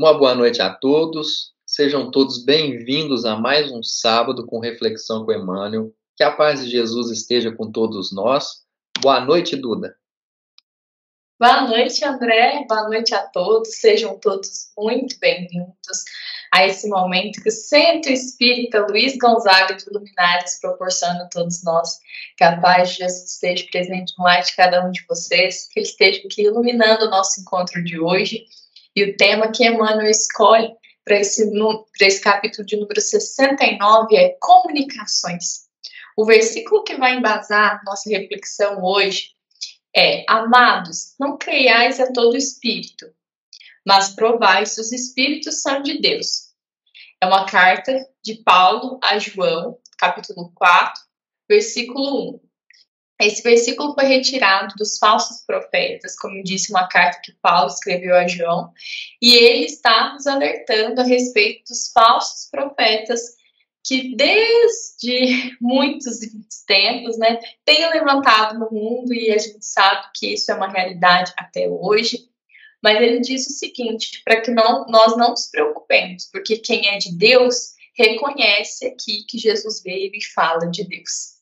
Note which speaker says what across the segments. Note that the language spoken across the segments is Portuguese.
Speaker 1: Uma boa noite a todos. Sejam todos bem-vindos a mais um sábado com Reflexão com Emmanuel. Que a paz de Jesus esteja com todos nós. Boa noite, Duda.
Speaker 2: Boa noite, André. Boa noite a todos. Sejam todos muito bem-vindos a esse momento que o Centro Espírita Luiz Gonzaga de Luminares proporciona a todos nós. Que a paz de Jesus esteja presente no lar de cada um de vocês, que ele esteja aqui iluminando o nosso encontro de hoje. E o tema que Emmanuel escolhe para esse capítulo de número 69 é comunicações. O versículo que vai embasar nossa reflexão hoje é: amados, não creiais a todo espírito, mas provai se os espíritos são de Deus. É uma carta de Paulo a João, capítulo 4, versículo 1. Esse versículo foi retirado dos falsos profetas, como disse uma carta que Paulo escreveu a João, e ele está nos alertando a respeito dos falsos profetas que desde muitos tempos, tem levantado no mundo, e a gente sabe que isso é uma realidade até hoje. Mas ele diz o seguinte, para que nós não nos preocupemos, porque quem é de Deus reconhece aqui que Jesus veio e fala de Deus.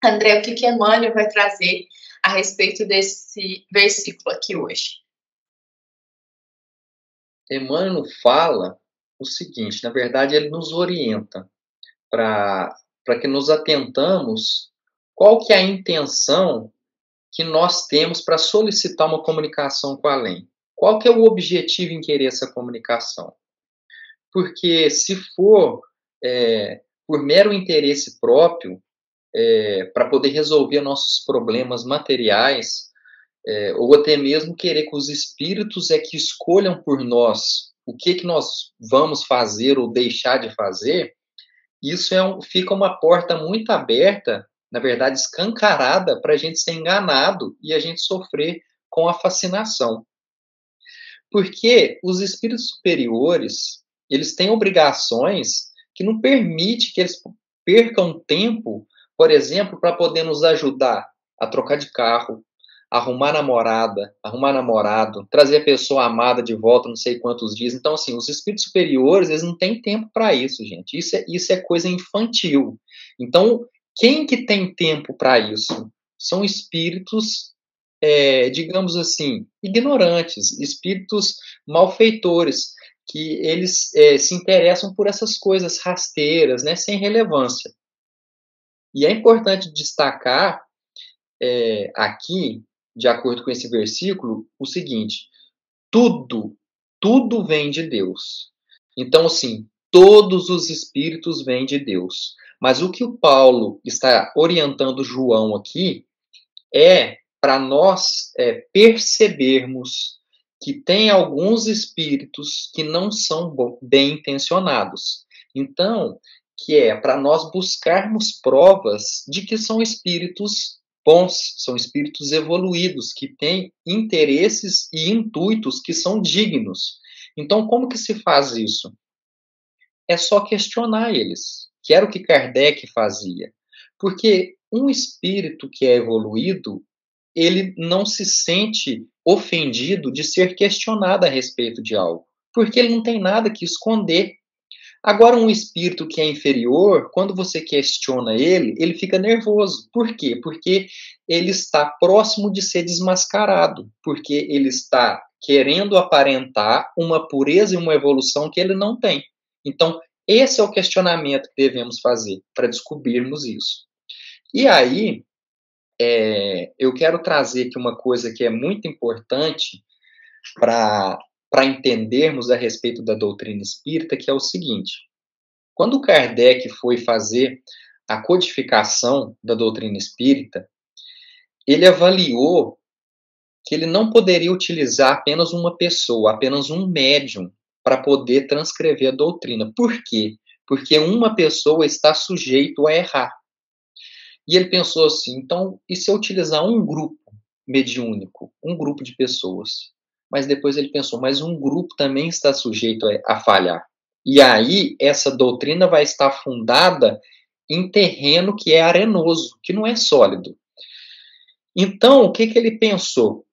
Speaker 2: André, o que Emmanuel vai trazer a respeito desse versículo aqui hoje?
Speaker 1: Emmanuel fala o seguinte, na verdade ele nos orienta para que nos atentamos qual que é a intenção que nós temos para solicitar uma comunicação com o além. Qual que é o objetivo em querer essa comunicação? Porque se for por mero interesse próprio, para poder resolver nossos problemas materiais, ou até mesmo querer que os espíritos que escolham por nós o que nós vamos fazer ou deixar de fazer, isso fica uma porta muito aberta, na verdade escancarada, para a gente ser enganado e a gente sofrer com a fascinação. Porque os espíritos superiores, eles têm obrigações que não permitem que eles percam tempo, por exemplo, para poder nos ajudar a trocar de carro, arrumar namorada, arrumar namorado, trazer a pessoa amada de volta não sei quantos dias. Então, assim, os espíritos superiores, eles não têm tempo para isso, gente. Isso é coisa infantil. Então, quem que tem tempo para isso? São espíritos, digamos assim, ignorantes, espíritos malfeitores, que eles se interessam por essas coisas rasteiras, sem relevância. E é importante destacar aqui, de acordo com esse versículo, o seguinte: tudo vem de Deus. Então, assim, todos os espíritos vêm de Deus. Mas o que o Paulo está orientando João aqui é para nós percebermos que tem alguns espíritos que não são bem intencionados. Então, que é para nós buscarmos provas de que são espíritos bons, são espíritos evoluídos, que têm interesses e intuitos que são dignos. Então, como que se faz isso? É só questionar eles, que era o que Kardec fazia. Porque um espírito que é evoluído, ele não se sente ofendido de ser questionado a respeito de algo, porque ele não tem nada que esconder. Agora, um espírito que é inferior, quando você questiona ele fica nervoso. Por quê? Porque ele está próximo de ser desmascarado, porque ele está querendo aparentar uma pureza e uma evolução que ele não tem. Então, esse é o questionamento que devemos fazer para descobrirmos isso. E aí, eu quero trazer aqui uma coisa que é muito importante para entendermos a respeito da doutrina espírita, que é o seguinte: quando Kardec foi fazer a codificação da doutrina espírita, ele avaliou que ele não poderia utilizar apenas uma pessoa, apenas um médium, para poder transcrever a doutrina. Por quê? Porque uma pessoa está sujeito a errar. E ele pensou assim: então, e se eu utilizar um grupo mediúnico, um grupo de pessoas? Mas depois ele pensou: mas um grupo também está sujeito a falhar. E aí, essa doutrina vai estar fundada em terreno que é arenoso, que não é sólido. Então, o que ele pensou?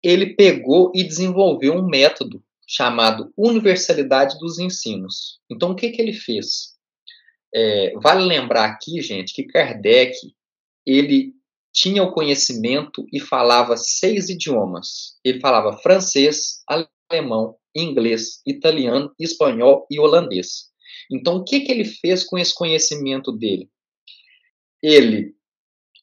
Speaker 1: Ele pegou e desenvolveu um método chamado Universalidade dos Ensinos. Então, o que ele fez? Vale lembrar aqui, gente, que Kardec, ele tinha o conhecimento e falava 6 idiomas. Ele falava francês, alemão, inglês, italiano, espanhol e holandês. Então, o que ele fez com esse conhecimento dele? Ele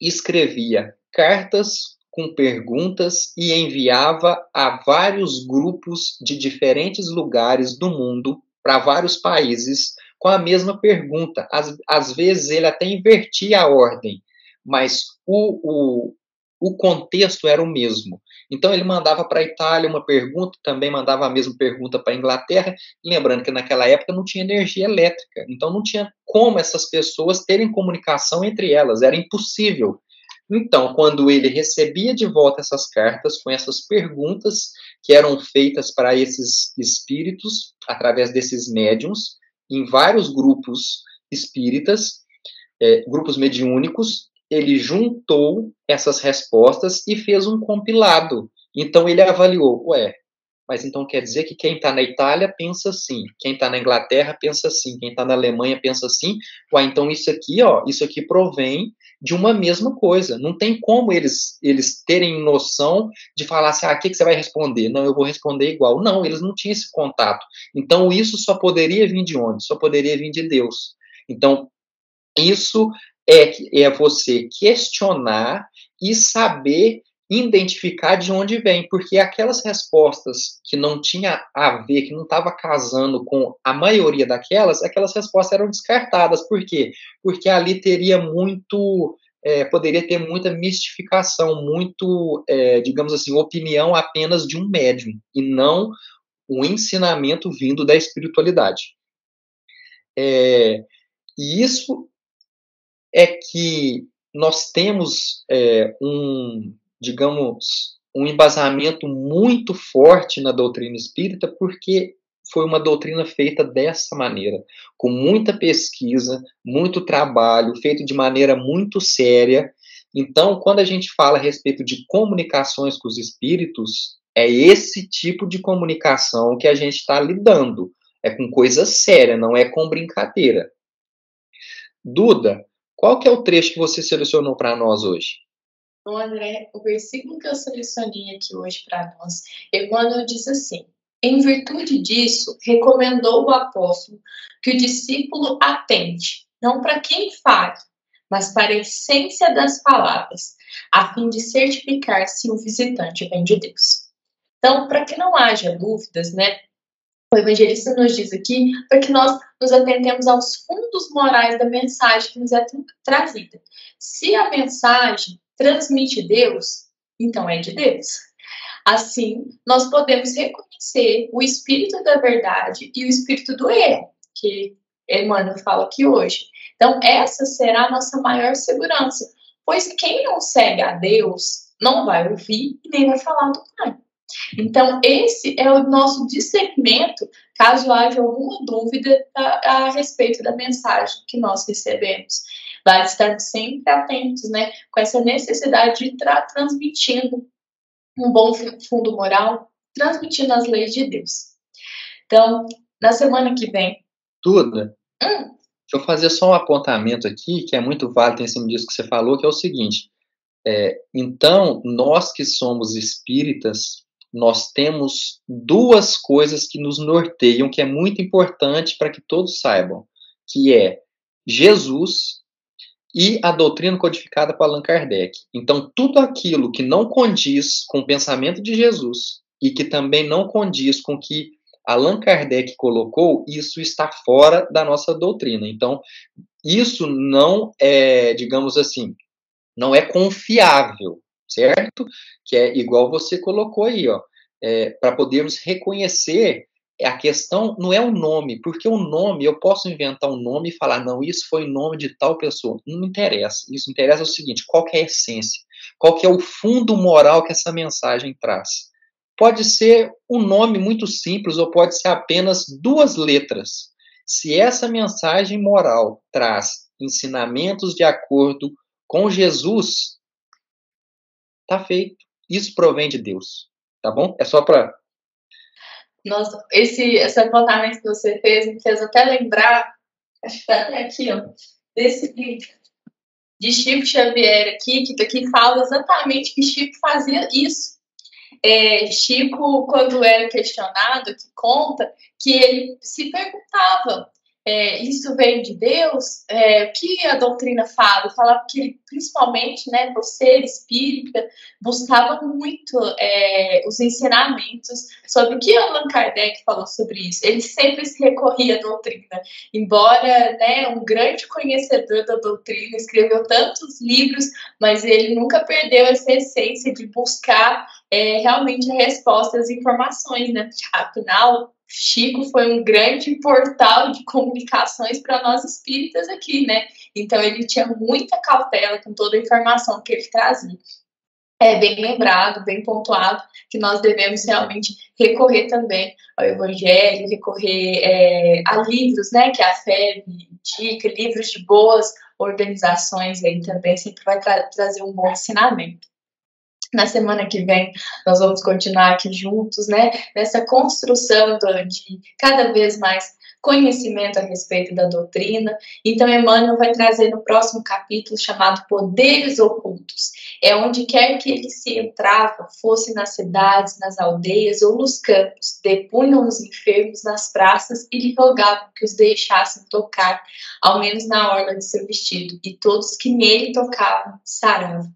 Speaker 1: escrevia cartas com perguntas e enviava a vários grupos de diferentes lugares do mundo, para vários países, com a mesma pergunta. Às vezes ele até invertia a ordem, mas o contexto era o mesmo. Então ele mandava para a Itália uma pergunta, também mandava a mesma pergunta para a Inglaterra, lembrando que naquela época não tinha energia elétrica, então não tinha como essas pessoas terem comunicação entre elas, era impossível. Então, quando ele recebia de volta essas cartas com essas perguntas que eram feitas para esses espíritos, através desses médiums, em vários grupos espíritas, grupos mediúnicos, ele juntou essas respostas e fez um compilado. Então, ele avaliou, mas então quer dizer que quem está na Itália pensa assim, quem está na Inglaterra pensa assim, quem está na Alemanha pensa assim. Então isso aqui provém de uma mesma coisa. Não tem como eles terem noção de falar assim, o que você vai responder? Não, eu vou responder igual. Não, eles não tinham esse contato. Então isso só poderia vir de onde? Só poderia vir de Deus. Então isso é você questionar e saber identificar de onde vem, porque aquelas respostas que não tinha a ver, que não estava casando com a maioria aquelas respostas eram descartadas. Por quê? Porque ali teria poderia ter muita mistificação, digamos assim, opinião apenas de um médium, e não o ensinamento vindo da espiritualidade. E isso é que nós temos um embasamento muito forte na doutrina espírita, porque foi uma doutrina feita dessa maneira, com muita pesquisa, muito trabalho, feito de maneira muito séria. Então, quando a gente fala a respeito de comunicações com os espíritos, é esse tipo de comunicação que a gente está lidando. É com coisa séria, não é com brincadeira. Duda, qual que é o trecho que você selecionou para nós hoje?
Speaker 2: Bom, André, o versículo que eu selecionei aqui hoje para nós, Emmanuel diz assim: em virtude disso, recomendou o apóstolo que o discípulo atente, não para quem fale, mas para a essência das palavras, a fim de certificar se o visitante vem de Deus. Então, para que não haja dúvidas, né? O evangelista nos diz aqui para que nós nos atentemos aos fundos morais da mensagem que nos é trazida. Se a mensagem transmite Deus, então é de Deus. Assim, nós podemos reconhecer o espírito da verdade e o espírito do erro, que Emmanuel fala aqui hoje. Então, essa será a nossa maior segurança, pois quem não segue a Deus não vai ouvir e nem vai falar do Pai. Então, esse é o nosso discernimento, caso haja alguma dúvida a respeito da mensagem que nós recebemos. Vale estar sempre atentos, né, com essa necessidade de estar transmitindo um bom fundo moral, transmitindo as leis de Deus. Então, na semana que vem...
Speaker 1: Duda, deixa eu fazer só um apontamento aqui, que é muito válido em cima disso que você falou, que é o seguinte. Então, nós que somos espíritas, nós temos duas coisas que nos norteiam, que é muito importante para que todos saibam, que é Jesus e a doutrina codificada por Allan Kardec. Então, tudo aquilo que não condiz com o pensamento de Jesus e que também não condiz com o que Allan Kardec colocou, isso está fora da nossa doutrina. Então, isso não é, digamos assim, não é confiável, certo? Que é igual você colocou aí, para podermos reconhecer. A questão não é o nome, porque o nome, eu posso inventar um nome e falar, não, isso foi o nome de tal pessoa. Não interessa. Isso interessa o seguinte, qual que é a essência? Qual que é o fundo moral que essa mensagem traz? Pode ser um nome muito simples ou pode ser apenas 2 letras. Se essa mensagem moral traz ensinamentos de acordo com Jesus, tá feito. Isso provém de Deus, tá bom? É só para...
Speaker 2: Esse apontamento que você fez me fez até lembrar, acho que está até aqui, ó, desse livro de Chico Xavier aqui, que fala exatamente que Chico fazia isso. Chico, quando era questionado, que conta que ele se perguntava, isso veio de Deus? O que a doutrina fala? Falava que ele, principalmente, né, por ser espírita, buscava muito os ensinamentos sobre o que Allan Kardec falou sobre isso. Ele sempre se recorria à doutrina, embora, né, um grande conhecedor da doutrina, escreveu tantos livros, mas ele nunca perdeu essa essência de buscar realmente a resposta às informações, né? Afinal, Chico foi um grande portal de comunicações para nós espíritas aqui, né? Então ele tinha muita cautela com toda a informação que ele trazia. É bem lembrado, bem pontuado, que nós devemos realmente recorrer também ao Evangelho, recorrer a livros, né, que a fé indica, livros de boas organizações aí também sempre vai trazer um bom ensinamento. Na semana que vem, nós vamos continuar aqui juntos, né, nessa construção de cada vez mais conhecimento a respeito da doutrina. Então, Emmanuel vai trazer no próximo capítulo, chamado Poderes Ocultos. Onde quer que ele se entrava, fosse nas cidades, nas aldeias ou nos campos, depunham os enfermos nas praças e lhe rogavam que os deixassem tocar, ao menos na orla de seu vestido, e todos que nele tocavam saravam.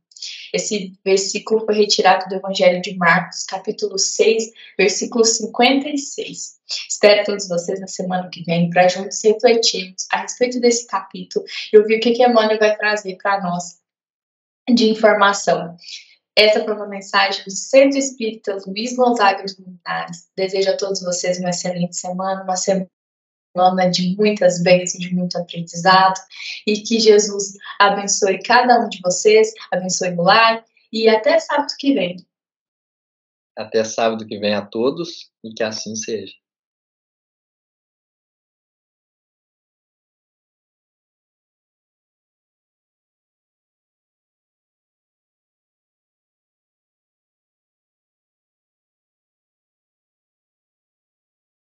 Speaker 2: Esse versículo foi retirado do Evangelho de Marcos, capítulo 6, versículo 56. Espero todos vocês na semana que vem para juntos refletirmos a respeito desse capítulo e ouvir o que Emmanuel vai trazer para nós de informação. Essa foi uma mensagem do Centro Espírita Luiz Gonzaga de Luminares. Desejo a todos vocês uma excelente semana, uma semana de muitas bênçãos, de muito aprendizado, e que Jesus abençoe cada um de vocês, abençoe o lar, e até sábado que vem.
Speaker 1: Até sábado que vem a todos, e que assim seja.